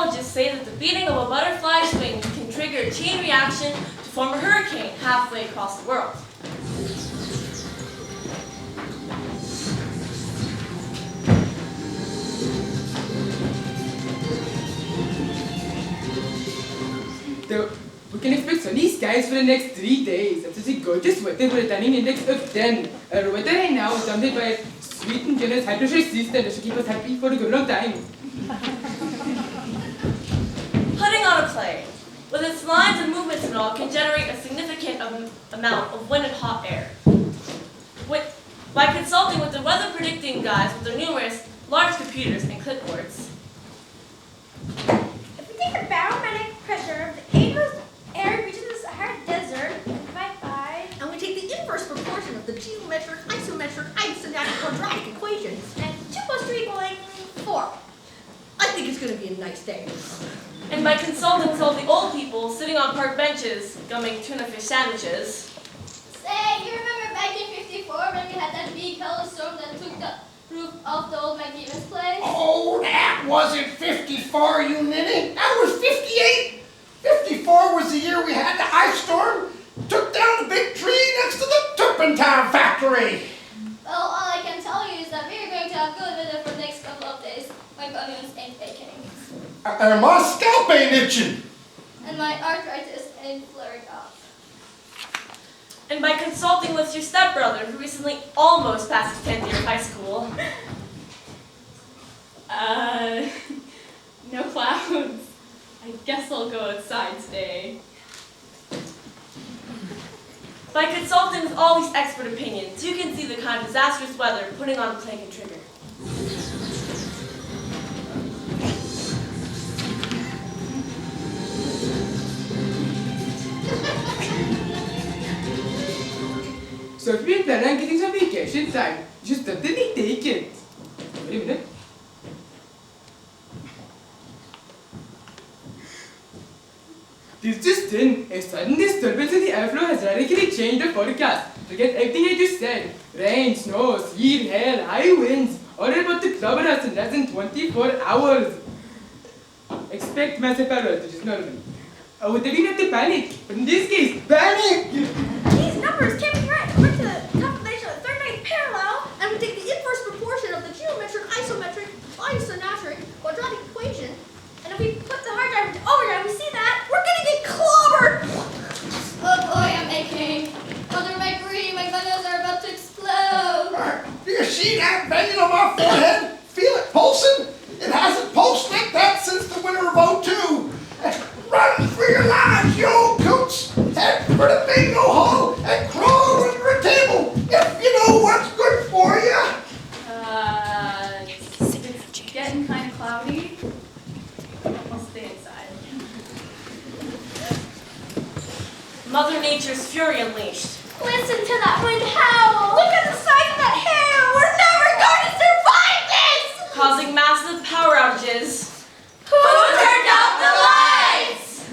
meteorologists say that the beating of a butterfly's wings can trigger a chain reaction to form a hurricane halfway across the world. So, we can expect sunny skies for the next 3 days. After the gorgeous weather with a tanning index of 10. Our weather right now is dominated by a sweet and generous high pressure system that should keep us happy for a good long time. Putting on a plane, with its lines and movements and all, can generate a significant amount of wind and hot air. By consulting with the weather predicting guys with their numerous large computers and clipboards. If we take the barometric pressure of the eight air reaches the Sahara Desert and divide by... And we take the inverse proportion of the geometric, isometric, isosceles quadratic equations. And 2 plus 2 equaling 4. I think it's going to be a nice day. And by consulting with all the old people sitting on park benches, gumming tuna fish sandwiches. Say, you remember back in '54 when we had that big hailstorm that took the roof off the old McGivens place? Oh, that wasn't 54, you ninny. That was 58. 54 was the year we had the ice storm. Took down a big tree next to the turpentine factory. Well, all I can tell you is that we're going to have good weather for the next couple of days. My bunions ain't aching. My scalp ain't itching. And my arthritis ain't flaring up. And by consulting with your stepbrother, who recently almost passed his 10th year of high school. No clouds. I guess I'll go outside today. By consulting with all these expert opinions, you can see the kind of disastrous weather putting on a plane can trigger. So if you're planning on getting some vacation time, you should certainly take it. Wait a minute. This just in, a sudden disturbance in the airflow has radically changed the forecast. Forget everything I just said. Rain, snow, sleet, hail, high winds, all about to cover us in less than 24 hours. Expect massive error, which is normal. I would tell you not to panic, but in this case, panic! These numbers can't be right. According to the calculation of the third-degree parallel, And we take the inverse proportion of the geometric, isometric, isosceles quadratic equation. and if we put the hard drive into overdrive, we see that we're gonna get clobbered! Oh boy, I'm aching. Mother Mercury, my bunions are about to explode. Do you see that vein on my forehead? Feel it pulsing? It hasn't pulsed like that since the winter of '02. Run for your lives, you old coots! Head for the bingo hall and crawl under a table if you know what's good for you. It's getting kind of cloudy. I'll stay inside. Mother Nature's fury unleashed. Listen to that wind howl! Look at the size of that hair! We're never going to survive this! Causing massive power outages. Who turned out the lights?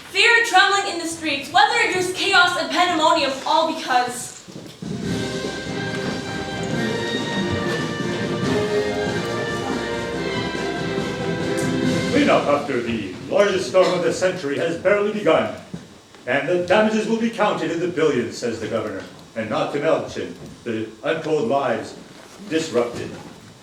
Fear and trembling in the streets, weather-induced chaos and pandemonium, all because... Cleanup after the largest storm of the century has barely begun, and the damages will be counted in the billions, says the governor, and not to mention the untold lives disrupted.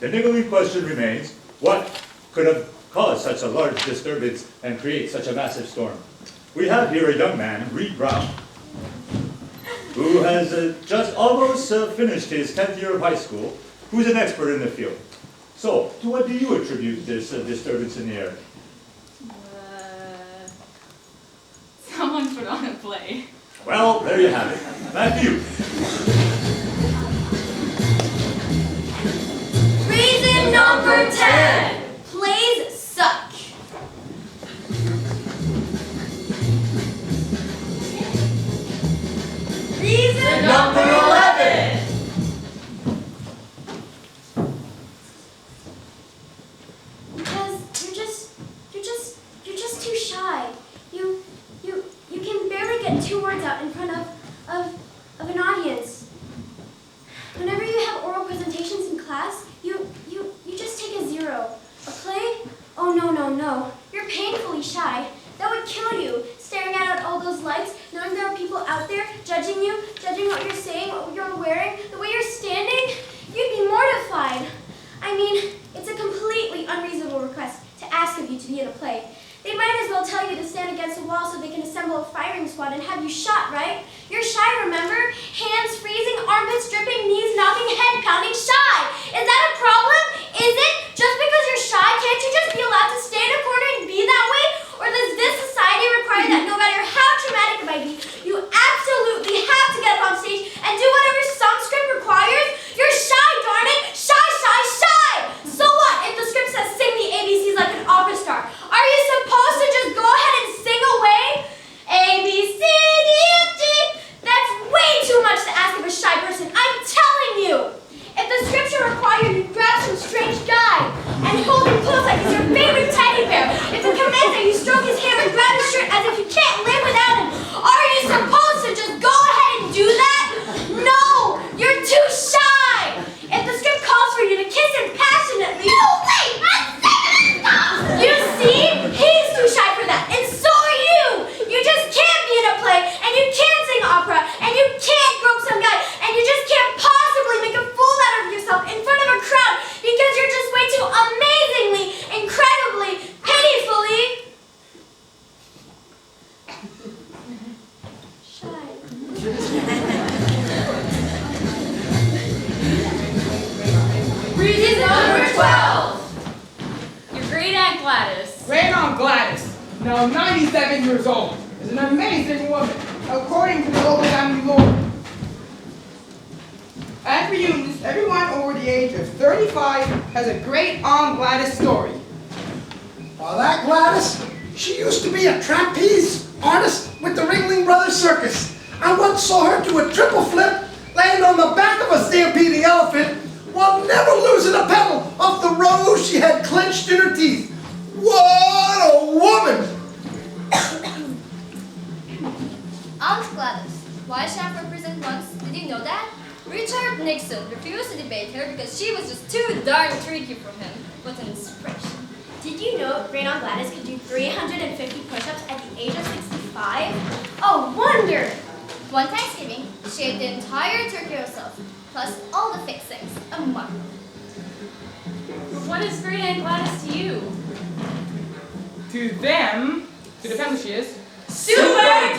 The niggling question remains, what could have caused such a large disturbance and create such a massive storm? We have here a young man, Reed Brown, who has just almost finished his 10th year of high school, who's an expert in the field. So, to what do you attribute this disturbance in the air? Someone put on a play. Well, there you have it. Matthew. Reason number 10. Plays suck. Reason Number 11. Because you're just too shy. You can barely get 2 words out in front of an audience. Whenever you have oral presentations in class, you just take a 0. in a play. They might as well tell you to stand against a wall so they can assemble a firing squad and have you shot, right? You're shy, remember? Hands freezing, armpits dripping, knees knocking, head pounding, shy! Is that a problem? Is it? Just because you're shy, can't you just be allowed to stay in a corner and be that way? Or does this society require that no matter how traumatic it might be, you absolutely have to get up on stage and do whatever some script requires? You're shy, darn it! Shy, shy, shy! So what if the script says sing the ABCs like an opera star? Are you supposed to just go ahead and sing away? A, B, C, D, F, G. That's way too much to ask of a shy person, I'm telling you! If the script should require you to grab some strange guy and hold him close like he's your favorite teddy bear, if it commands that you stroke his hair and grab his shirt as if you can't live without him, are you supposed to just go ahead and do that? No! You're too shy! If the script calls for you to kiss him passionately... No, wait! I'm saying stop! You see? He's too shy for that, and so are you! You just can't be in a play, and you can't sing opera, and you can't grope some guy, and you just can't possibly make a fool out of yourself in front of a crowd because you're just way too amazingly, incredibly, pitifully... shy. Reason number 12. Your great Aunt Gladys. Great Aunt Gladys, now 97 years old, is an amazing woman, according to the local family lore. At reunions, everyone over the age of 35 has a great Aunt Gladys story. Well, that Gladys, she used to be a trapeze artist with the Ringling Brothers Circus. I once saw her do a triple flip, land on the back of a stampeding elephant, while never losing a petal of the rose she had clenched in her teeth. What a woman! Aunt Gladys, White Staff represent once. Did you know that? Richard Nixon refused to debate her because she was just too darn tricky for him. What an inspiration. Did you know Great Aunt Gladys could do 350 push-ups at the age of 65? A wonder! One Thanksgiving, she ate the entire turkey herself, plus all the fixings. A marvel. What is Great Aunt Gladys to you? To them, to the family she is, Super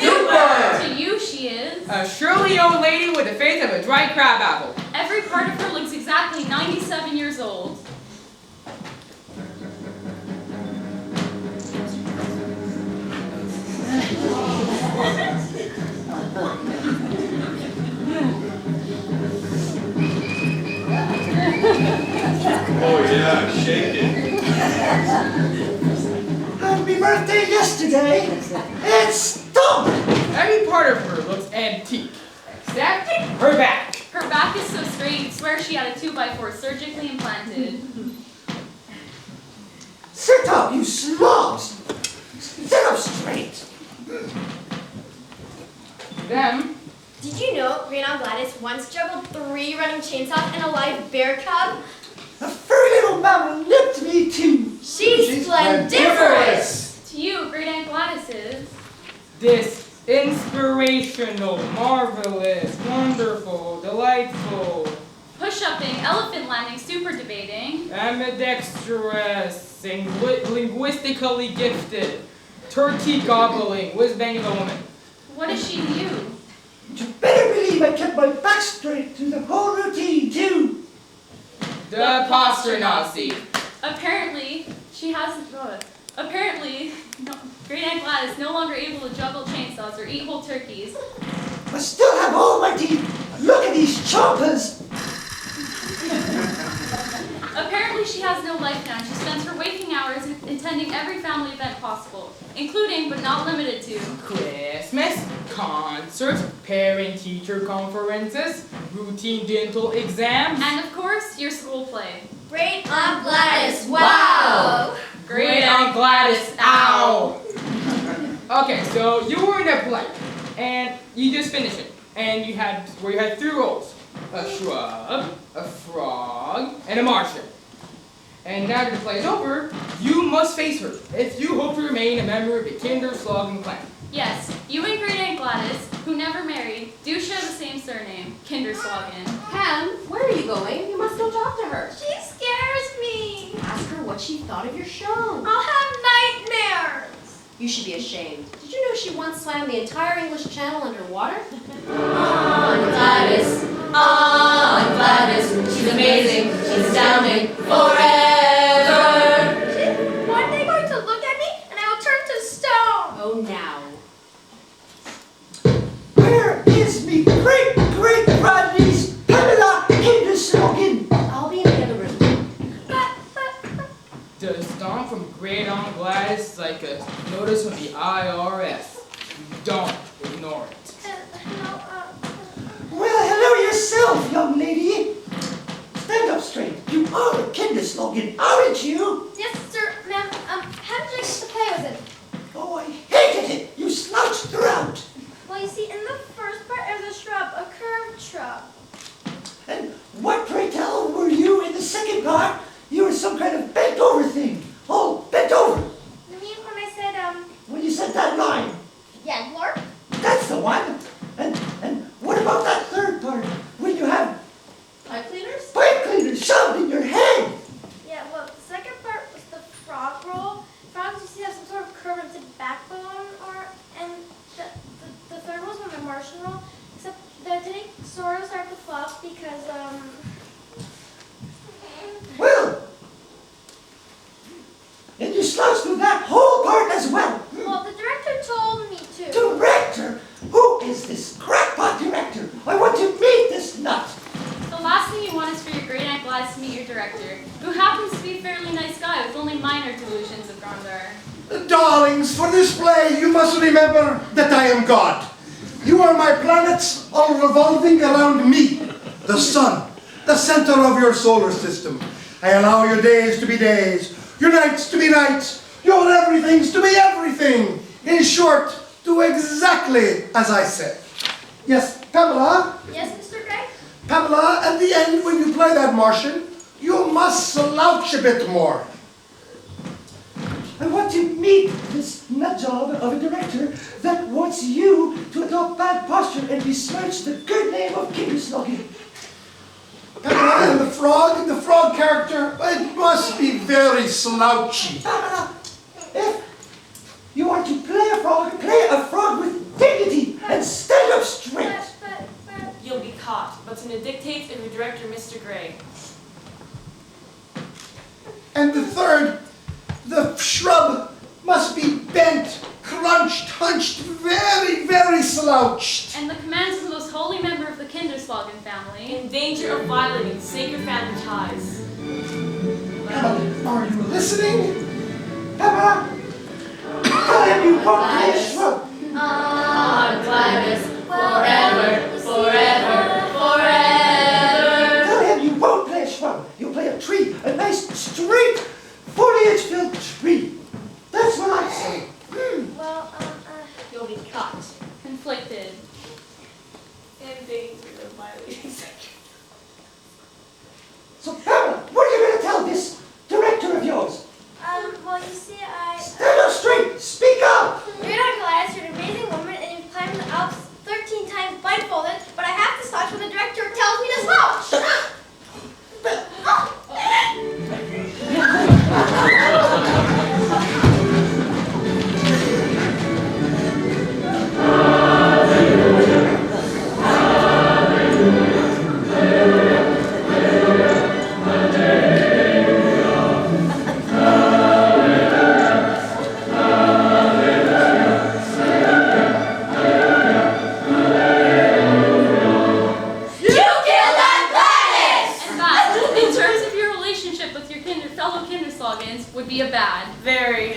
duper! To you, she is. a surly old lady with the face of a dry crab apple. Every part of her looks exactly 97 years old. Oh yeah, shake it. Happy birthday yesterday. It's stunk. Every part of her looks antique, except her back. Her back is so straight, you'd swear she had a 2x4 surgically implanted. Sit up, you slobs. Sit up straight. Them, Did you know Great Aunt Gladys once juggled 3 running chainsaws and a live bear cub? A furry little mammal lipped me too. She's splendiferous! To you, Great Aunt Gladys is. this inspirational, marvelous, wonderful, delightful, Push-upping, elephant landing, super debating. ambidextrous, linguistically gifted, turkey gobbling, whiz-banging woman. What is she to you? You better believe I kept my back straight through the whole routine too. The Posternazi. Apparently, she has. Apparently, Great Aunt Gladys no longer able to juggle chainsaws or eat whole turkeys. I still have all my teeth. Look at these choppers. Apparently, she has no life now. She spends her waking hours attending every family event possible, including but not limited to Christmas, concerts, parent-teacher conferences, routine dental exams. and of course your school play. Great Aunt Gladys, wow! Great Aunt Gladys, ow! Okay, so you were in a play, and you just finished it, and you had 3 roles: a shrub, a frog, and a Martian. And now that the play is over, you must face her if you hope to remain a member of the Kinderslagen clan. Yes, you and Great Aunt Gladys, who never married, do share the same surname, Kinderslagen. Pam, where are you going? You must go talk to her. She scares me. Ask her what she thought of your show. I'll have You should be ashamed. Did you know she once swam the entire English Channel underwater? Aunt Gladys, Aunt Gladys, she's amazing, she's astounding, forever. One day going to look at me and I will turn to stone. Oh, now. Where is me great-great-grandniece, Pamela Kinderslogan? I'll be in the other room. The stomp from Great Aunt Gladys is like a notice from the IRS. Don't ignore it. Well, hello yourself, young lady. Stand up straight. You are a Kinderslogan, aren't you? Yes, sir, ma'am. How did you get to play with it? Oh, I hated it. You slouched throughout. Well, you see, in the first part of the shrub, a curved shrub. And what, pray tell, were you in the second part? You were some kind of bent over thing. Oh, bent over. You mean when I said, When you said that line. yeah, Lord? That's the one. And what about that third part? When you have Pipe cleaners? pipe cleaners shoved in your head. Yeah, well, the second part was the frog roll. Frogs, you see, have some sort of curved backbone, and the third one was my Martian roll, except that didn't sort of start with frogs because, Well, and you slouched through that whole part as well. well, the director told me to. Director? Who is this crackpot director? I want to meet this nut. The last thing you want is for your great Aunt Gladys to meet your director, who happens to be a fairly nice guy with only minor delusions of grandeur. Darlings, for this play, you must remember that I am God. You are my planets, all revolving around me, the sun, the center of your solar system. I allow your days to be days, your nights to be nights, your everythings to be everything. In short, do exactly as I say. Yes, Pamela? Yes, Mr. Gray? Pamela, at the end, when you play that Martian, you must slouch a bit more. I want to meet this nut job of a director that wants you to adopt bad posture and besmirch the good name of Kinderslogan. Pamela, and the frog character, it must be very slouchy. Pamela, if you want to play a frog with dignity and stand up straight. But, You'll be caught, but in the dictates of your director, Mr. Gray. And the third, the shrub must be bent, crunched, hunched, very, very slouched. And the commands of the most holy member of the Kinderslogan family. In danger of violating sacred family ties. Pamela, are you listening? Pamela, tell him you won't play a shrub. Aunt Gladys, forever, forever, forever. Tell him you won't play a shrub. You'll play a tree, a nice, straight, foliage-filled tree. That's what I say. well, You'll be caught. Conflicted. In danger of violating sacred. So, Pamela, what are you going to tell this director of yours? well, you see, Stand up straight. Speak up. Great Aunt Gladys, you're an amazing woman, and you've climbed the Alps 13 times blindfolded, but I have to slouch when the director tells me to slouch. Would be a bad. Very.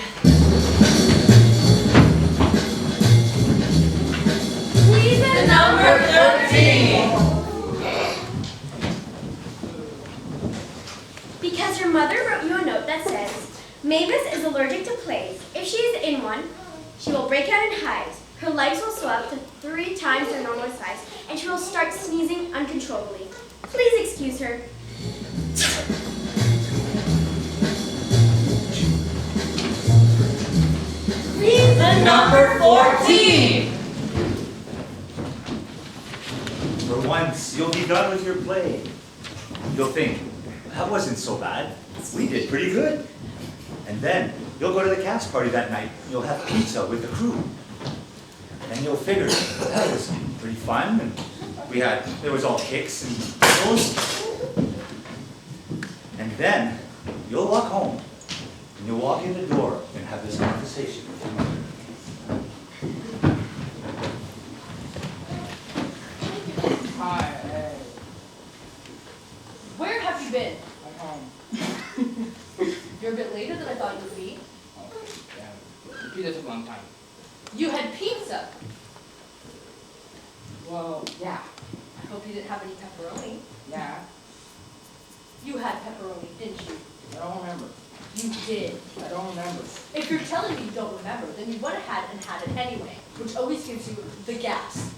Reason Number 13. Because your mother wrote you a note that says, Mavis is allergic to plagues. If she is in one, she will break out in hives. Her legs will swell up to 3 times their normal size, and she will start sneezing uncontrollably. Please excuse her. Reason number 14. For once, you'll be done with your play. You'll think, that wasn't so bad. We did pretty good. And then you'll go to the cast party that night. You'll have pizza with the crew. And then you'll figure, that was pretty fun. And there was all kicks and giggles. And then you'll walk home. And you'll walk in the door and have this conversation with your mother. Hi, hey, Where have you been? I'm home. You're a bit later than I thought you would be. Oh, yeah. Pizza took a long time. You had pizza. Well, yeah, I hope you didn't have any pepperoni. yeah. You had pepperoni, didn't you? I don't remember. You did. I don't remember. If you're telling me you don't remember, then you went ahead and had it anyway, which always gives you the gas.